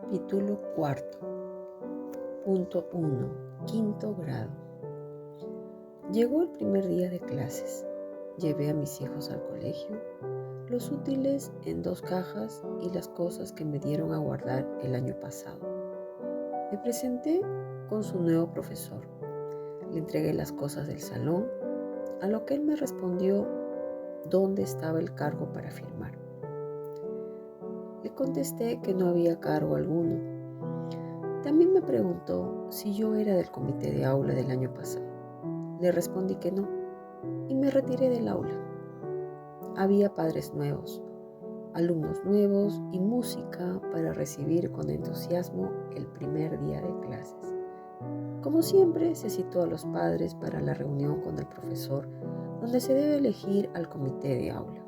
Capítulo cuarto. Punto 1. Quinto grado. Llegó el primer día de clases. Llevé a mis hijos al colegio, los útiles en 2 cajas y las cosas que me dieron a guardar el año pasado. Me presenté con su nuevo profesor. Le entregué las cosas del salón, a lo que él me respondió dónde estaba el cargo para firmar. Le contesté que no había cargo alguno. También me preguntó si yo era del comité de aula del año pasado. Le respondí que no y me retiré del aula. Había padres nuevos, alumnos nuevos y música para recibir con entusiasmo el primer día de clases. Como siempre, se citó a los padres para la reunión con el profesor, donde se debe elegir al comité de aula.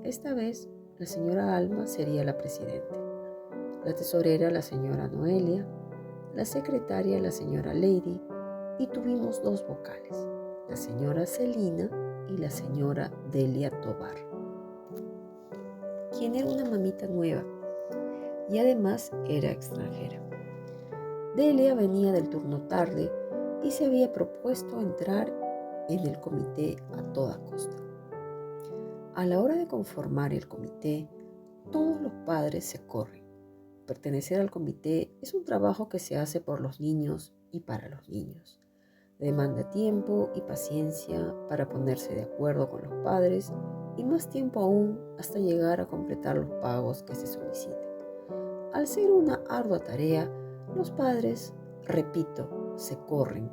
Esta vez, la señora Alma sería la presidente, la tesorera la señora Noelia, la secretaria la señora Lady, y tuvimos 2 vocales, la señora Celina y la señora Delia Tobar, quien era una mamita nueva y además era extranjera. Delia venía del turno tarde y se había propuesto entrar en el comité a toda costa. A la hora de conformar el comité, todos los padres se corren. Pertenecer al comité es un trabajo que se hace por los niños y para los niños. Demanda tiempo y paciencia para ponerse de acuerdo con los padres y más tiempo aún hasta llegar a completar los pagos que se soliciten. Al ser una ardua tarea, los padres, repito, se corren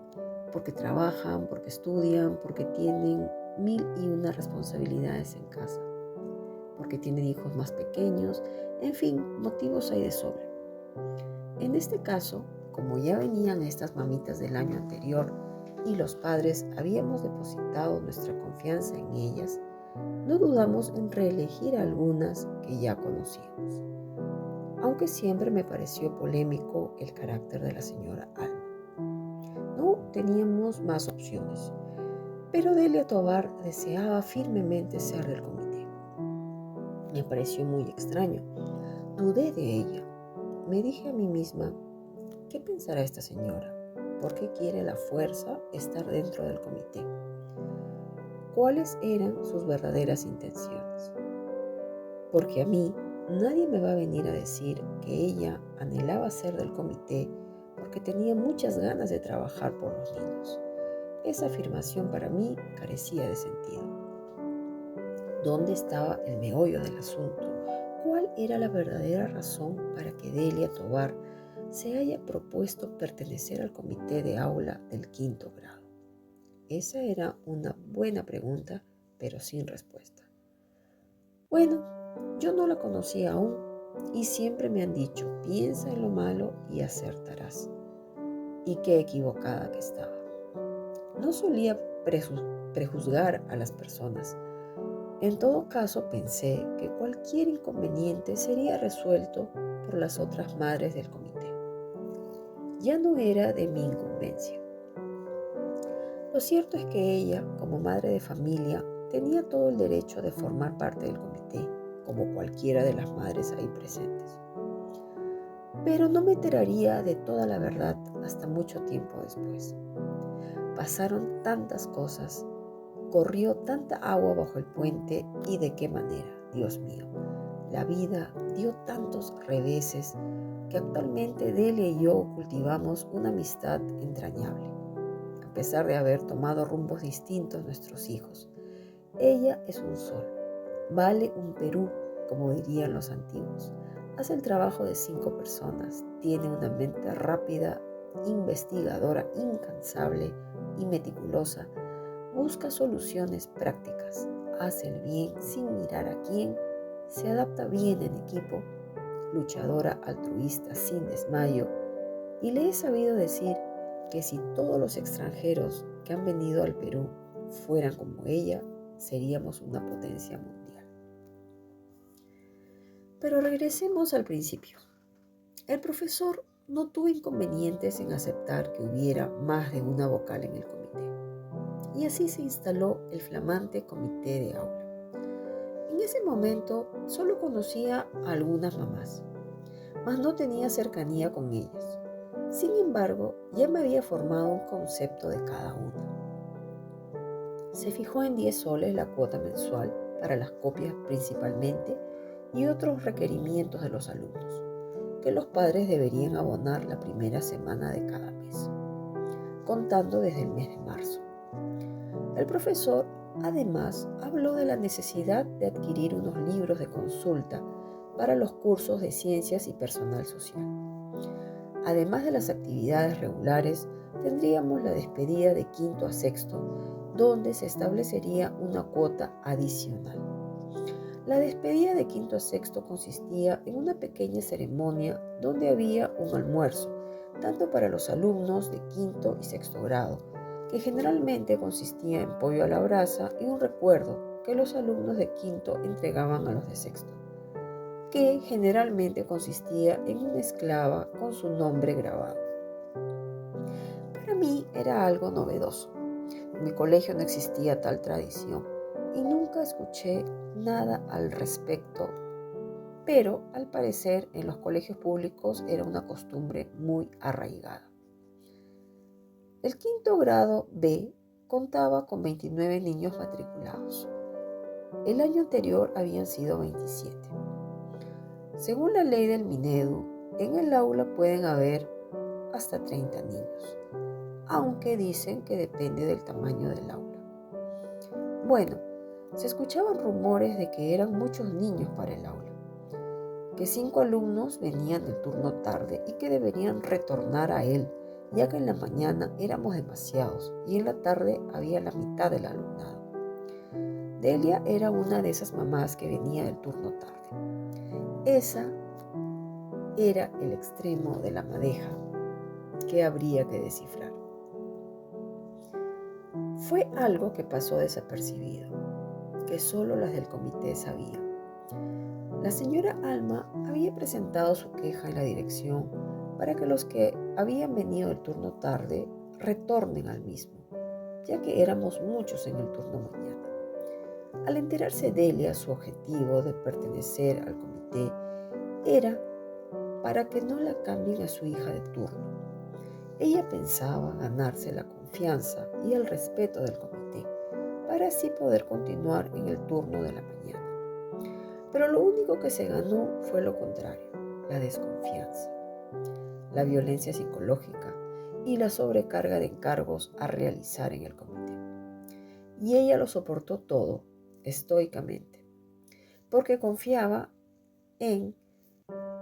porque trabajan, porque estudian, porque tienen 1001 responsabilidades en casa, porque tienen hijos más pequeños, en fin, motivos hay de sobra. En este caso, como ya venían estas mamitas del año anterior y los padres habíamos depositado nuestra confianza en ellas, no dudamos en reelegir a algunas que ya conocíamos. Aunque siempre me pareció polémico el carácter de la señora Alma. No teníamos más opciones, pero Delia Tobar deseaba firmemente ser del comité. Me pareció muy extraño. Dudé de ella. Me dije a mí misma, ¿qué pensará esta señora? ¿Por qué quiere a la fuerza estar dentro del comité? ¿Cuáles eran sus verdaderas intenciones? Porque a mí nadie me va a venir a decir que ella anhelaba ser del comité porque tenía muchas ganas de trabajar por los niños. Esa afirmación para mí carecía de sentido. ¿Dónde estaba el meollo del asunto? ¿Cuál era la verdadera razón para que Delia Tobar se haya propuesto pertenecer al comité de aula del 5º grado? Esa era una buena pregunta, pero sin respuesta. Bueno, yo no la conocía aún y siempre me han dicho, piensa en lo malo y acertarás. Y qué equivocada que estaba. No solía prejuzgar a las personas. En todo caso, pensé que cualquier inconveniente sería resuelto por las otras madres del comité. Ya no era de mi incumbencia. Lo cierto es que ella, como madre de familia, tenía todo el derecho de formar parte del comité, como cualquiera de las madres ahí presentes. Pero no me enteraría de toda la verdad hasta mucho tiempo después. Pasaron tantas cosas, corrió tanta agua bajo el puente y de qué manera, Dios mío. La vida dio tantos reveses que actualmente Delia y yo cultivamos una amistad entrañable. A pesar de haber tomado rumbos distintos nuestros hijos, ella es un sol, vale un Perú, como dirían los antiguos. Hace el trabajo de 5 personas, tiene una mente rápida, investigadora, incansable y meticulosa. Busca soluciones prácticas, hace el bien sin mirar a quién, se adapta bien en equipo, luchadora altruista sin desmayo, y le he sabido decir que si todos los extranjeros que han venido al Perú fueran como ella, seríamos una potencia mundial. Pero regresemos al principio. El profesor no tuvo inconvenientes en aceptar que hubiera más de una vocal en el comité. Y así se instaló el flamante comité de aula. En ese momento solo conocía a algunas mamás. mas no tenía cercanía con ellas. Sin embargo, ya me había formado un concepto de cada una. Se fijó en 10 soles la cuota mensual para las copias principalmente y otros requerimientos de los alumnos, que los padres deberían abonar la primera semana de cada mes, contando desde el mes de marzo. El profesor, además, habló de la necesidad de adquirir unos libros de consulta para los cursos de ciencias y personal social. Además de las actividades regulares, tendríamos la despedida de quinto a sexto, donde se establecería una cuota adicional. La despedida de quinto a sexto consistía en una pequeña ceremonia donde había un almuerzo, tanto para los alumnos de quinto y sexto grado, que generalmente consistía en pollo a la brasa y un recuerdo que los alumnos de quinto entregaban a los de sexto, que generalmente consistía en una esclava con su nombre grabado. Para mí era algo novedoso. En mi colegio no existía tal tradición y nunca escuché nada al respecto, pero al parecer en los colegios públicos era una costumbre muy arraigada. El quinto grado B contaba con 29 niños matriculados. El año anterior habían sido 27. Según la ley del Minedu, en el aula pueden haber hasta 30 niños, aunque dicen que depende del tamaño del aula. Bueno, se escuchaban rumores de que eran muchos niños para el aula, que 5 alumnos venían del turno tarde y que deberían retornar a él, ya que en la mañana éramos demasiados y en la tarde había la mitad del alumnado. Delia era una de esas mamás que venía del turno tarde. Esa era el extremo de la madeja que habría que descifrar. Fue algo que pasó desapercibido, que solo las del comité sabían. La señora Alma había presentado su queja en la dirección para que los que habían venido del turno tarde retornen al mismo, ya que éramos muchos en el turno mañana. Al enterarse Delia, su objetivo de pertenecer al comité era para que no la cambien a su hija de turno. Ella pensaba ganarse la confianza y el respeto del comité para así poder continuar en el turno de la mañana. Pero lo único que se ganó fue lo contrario, la desconfianza, la violencia psicológica y la sobrecarga de encargos a realizar en el comité. Y ella lo soportó todo estoicamente, porque confiaba en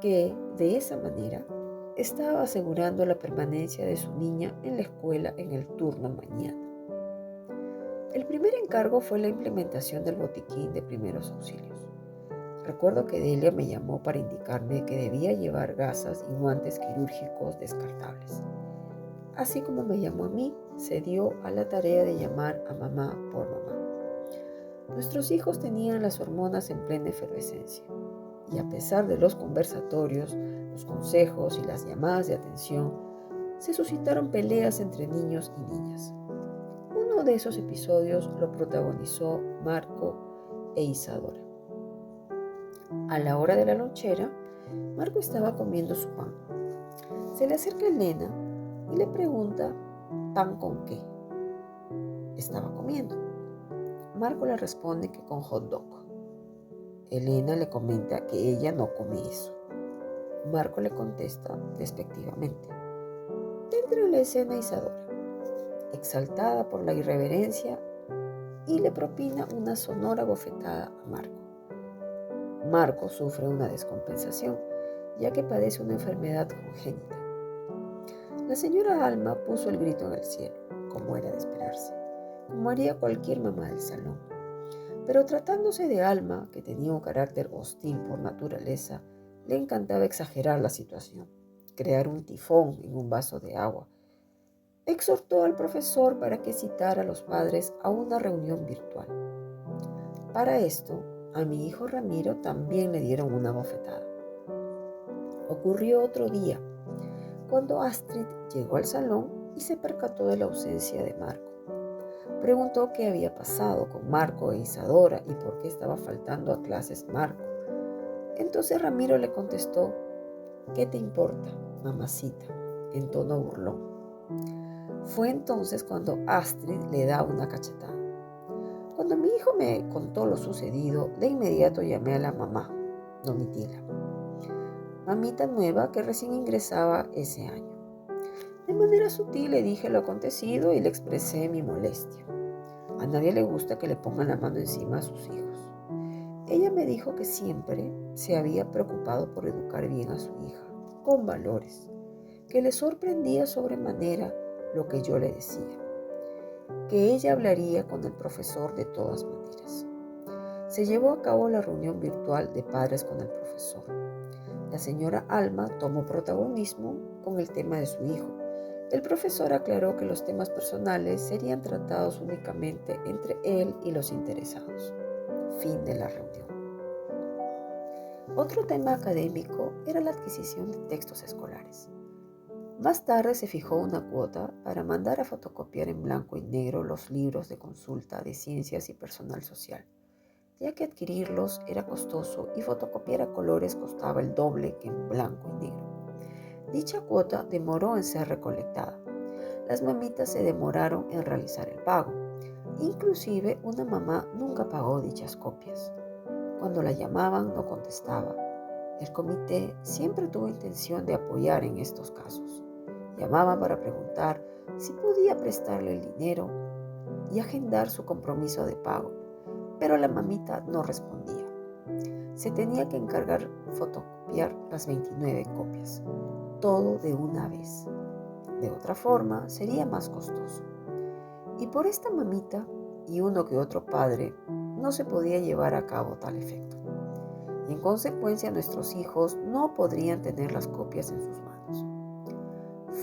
que de esa manera estaba asegurando la permanencia de su niña en la escuela en el turno mañana. El primer encargo fue la implementación del botiquín de primeros auxilios. Recuerdo que Delia me llamó para indicarme que debía llevar gasas y guantes quirúrgicos descartables. Así como me llamó a mí, se dio a la tarea de llamar a mamá por mamá. Nuestros hijos tenían las hormonas en plena efervescencia, y a pesar de los conversatorios, los consejos y las llamadas de atención, se suscitaron peleas entre niños y niñas. Uno de esos episodios lo protagonizó Marco e Isadora. A la hora de la lonchera, Marco estaba comiendo su pan. Se le acerca Elena y le pregunta ¿pan con qué estaba comiendo? Marco le responde que con hot dog. Elena le comenta que ella no come eso. Marco le contesta despectivamente. Entra en la escena Isadora, exaltada por la irreverencia, y le propina una sonora bofetada a Marco. Marco sufre una descompensación, ya que padece una enfermedad congénita. La señora Alma puso el grito en el cielo, como era de esperarse, como haría cualquier mamá del salón. Pero tratándose de Alma, que tenía un carácter hostil por naturaleza, le encantaba exagerar la situación, crear un tifón en un vaso de agua. Exhortó al profesor para que citara a los padres a una reunión virtual. Para esto, a mi hijo Ramiro también le dieron una bofetada. Ocurrió otro día, cuando Astrid llegó al salón y se percató de la ausencia de Marco. Preguntó qué había pasado con Marco e Isadora y por qué estaba faltando a clases Marco. Entonces Ramiro le contestó ¿Qué te importa, mamacita?, en tono burlón. Fue entonces cuando Astrid le da una cachetada. Cuando mi hijo me contó lo sucedido, de inmediato llamé a la mamá, Domitila, mamita nueva que recién ingresaba ese año. De manera sutil le dije lo acontecido y le expresé mi molestia. A nadie le gusta que le pongan la mano encima a sus hijos. Ella me dijo que siempre se había preocupado por educar bien a su hija, con valores, que le sorprendía sobremanera lo que yo le decía, que ella hablaría con el profesor de todas maneras. Se llevó a cabo la reunión virtual de padres con el profesor. La señora Alma tomó protagonismo con el tema de su hijo. El profesor aclaró que los temas personales serían tratados únicamente entre él y los interesados. Fin de la reunión. Otro tema académico era la adquisición de textos escolares. Más tarde se fijó una cuota para mandar a fotocopiar en blanco y negro los libros de consulta de ciencias y personal social, ya que adquirirlos era costoso y fotocopiar a colores costaba el doble que en blanco y negro. Dicha cuota demoró en ser recolectada. Las mamitas se demoraron en realizar el pago. Inclusive una mamá nunca pagó dichas copias. Cuando la llamaban no contestaba. El comité siempre tuvo intención de apoyar en estos casos. Llamaba para preguntar si podía prestarle el dinero y agendar su compromiso de pago, pero la mamita no respondía. Se tenía que encargar fotocopiar las 29 copias, todo de una vez. De otra forma, sería más costoso. Y por esta mamita y uno que otro padre, no se podía llevar a cabo tal efecto. Y en consecuencia, nuestros hijos no podrían tener las copias en sus manos.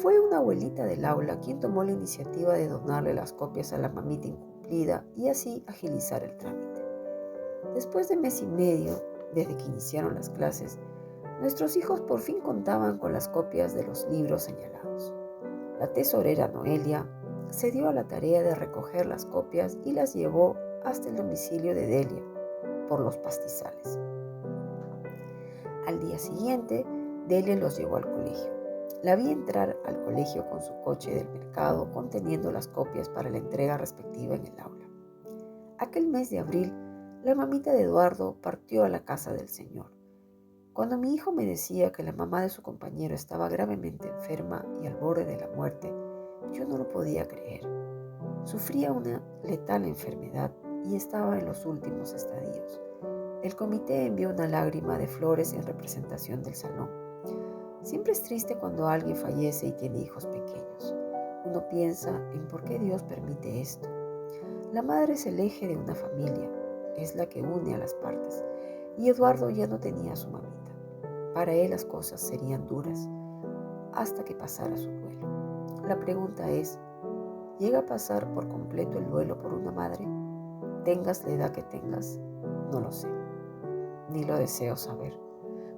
Fue una abuelita del aula quien tomó la iniciativa de donarle las copias a la mamita incumplida y así agilizar el trámite. Después de mes y medio, desde que iniciaron las clases, nuestros hijos por fin contaban con las copias de los libros señalados. La tesorera Noelia se dio a la tarea de recoger las copias y las llevó hasta el domicilio de Delia, por los pastizales. Al día siguiente, Delia los llevó al colegio. La vi entrar al colegio con su coche del mercado conteniendo las copias para la entrega respectiva en el aula. Aquel mes de abril, la mamita de Eduardo partió a la casa del Señor. Cuando mi hijo me decía que la mamá de su compañero estaba gravemente enferma y al borde de la muerte, yo no lo podía creer. Sufría una letal enfermedad y estaba en los últimos estadios. El comité envió una lágrima de flores en representación del salón. Siempre es triste cuando alguien fallece y tiene hijos pequeños. Uno piensa en por qué Dios permite esto. La madre es el eje de una familia, es la que une a las partes, y Eduardo ya no tenía a su mamita. Para él las cosas serían duras hasta que pasara su duelo. La pregunta es, ¿llega a pasar por completo el duelo por una madre? Tengas la edad que tengas, no lo sé, ni lo deseo saber.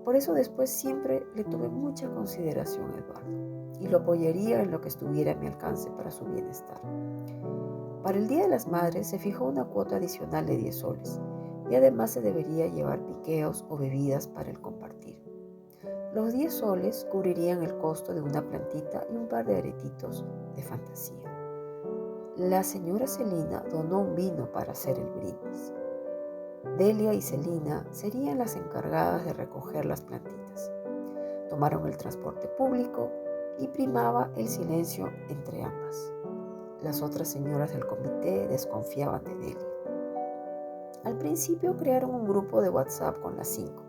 Por eso después siempre le tuve mucha consideración a Eduardo y lo apoyaría en lo que estuviera a mi alcance para su bienestar. Para el Día de las Madres se fijó una cuota adicional de 10 soles y además se debería llevar piqueos o bebidas para el compartir. Los 10 soles cubrirían el costo de una plantita y un par de aretitos de fantasía. La señora Celina donó un vino para hacer el brindis. Delia y Celina serían las encargadas de recoger las plantitas. Tomaron el transporte público y primaba el silencio entre ambas. Las otras señoras del comité desconfiaban de Delia. Al principio crearon un grupo de WhatsApp con las 5.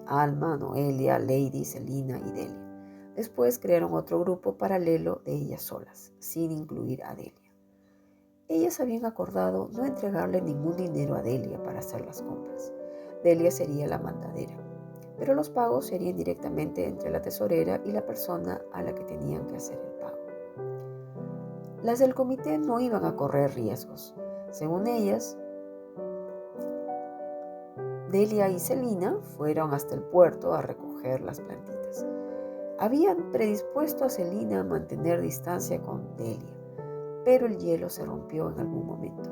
Alma, Noelia, Lady, Celina y Delia. Después crearon otro grupo paralelo de ellas solas, sin incluir a Delia. Ellas habían acordado no entregarle ningún dinero a Delia para hacer las compras. Delia sería la mandadera, pero los pagos serían directamente entre la tesorera y la persona a la que tenían que hacer el pago. Las del comité no iban a correr riesgos. Según ellas, Delia y Celina fueron hasta el puerto a recoger las plantitas. Habían predispuesto a Celina a mantener distancia con Delia, pero el hielo se rompió en algún momento.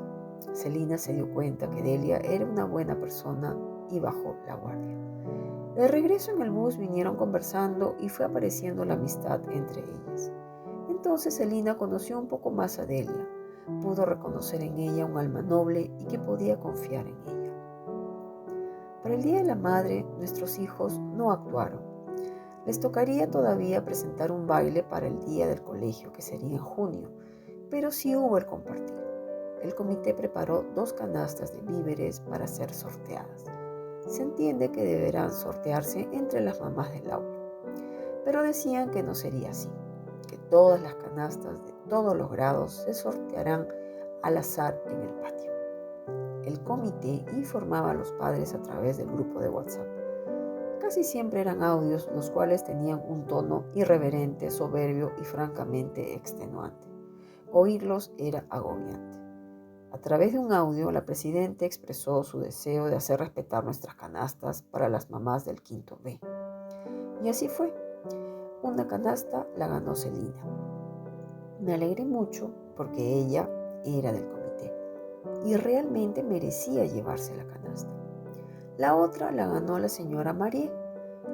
Celina se dio cuenta que Delia era una buena persona y bajó la guardia. De regreso en el bus vinieron conversando y fue apareciendo la amistad entre ellas. Entonces Elina conoció un poco más a Delia. Pudo reconocer en ella un alma noble y que podía confiar en ella. Para el Día de la Madre, nuestros hijos no actuaron. Les tocaría todavía presentar un baile para el día del colegio, que sería en junio, pero sí hubo el compartir. El comité preparó 2 canastas de víveres para ser sorteadas. Se entiende que deberán sortearse entre las mamás del aula, pero decían que no sería así, que todas las canastas de todos los grados se sortearán al azar en el patio. El comité informaba a los padres a través del grupo de WhatsApp. Casi siempre eran audios los cuales tenían un tono irreverente, soberbio y francamente extenuante. Oírlos era agobiante. A través de un audio, la presidenta expresó su deseo de hacer respetar nuestras canastas para las mamás del quinto B. Y así fue. Una canasta la ganó Celina. Me alegré mucho porque ella era del comité y realmente merecía llevarse la canasta. La otra la ganó la señora María.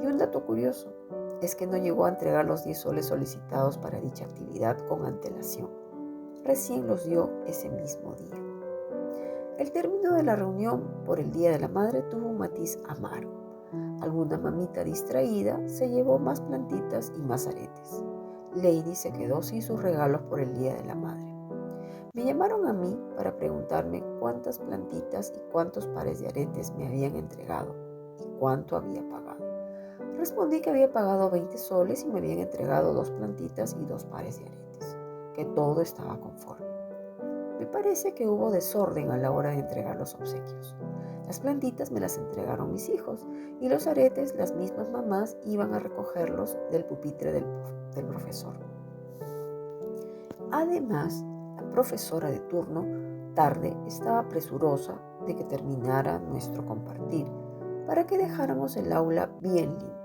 Y un dato curioso es que no llegó a entregar los 10 soles solicitados para dicha actividad con antelación. Recién los dio ese mismo día. El término de la reunión por el Día de la Madre tuvo un matiz amargo. Alguna mamita distraída se llevó más plantitas y más aretes. Lady se quedó sin sus regalos por el Día de la Madre. Me llamaron a mí para preguntarme cuántas plantitas y cuántos pares de aretes me habían entregado y cuánto había pagado. Respondí que había pagado 20 soles y me habían entregado 2 plantitas y 2 pares de aretes, que todo estaba conforme. Me parece que hubo desorden a la hora de entregar los obsequios. Las plantitas me las entregaron mis hijos y los aretes las mismas mamás iban a recogerlos del pupitre del profesor. Además, la profesora de turno tarde estaba presurosa de que terminara nuestro compartir para que dejáramos el aula bien limpia.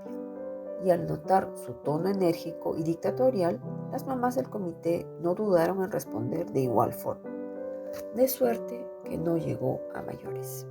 Y al notar su tono enérgico y dictatorial, las mamás del comité no dudaron en responder de igual forma. De suerte que no llegó a mayores.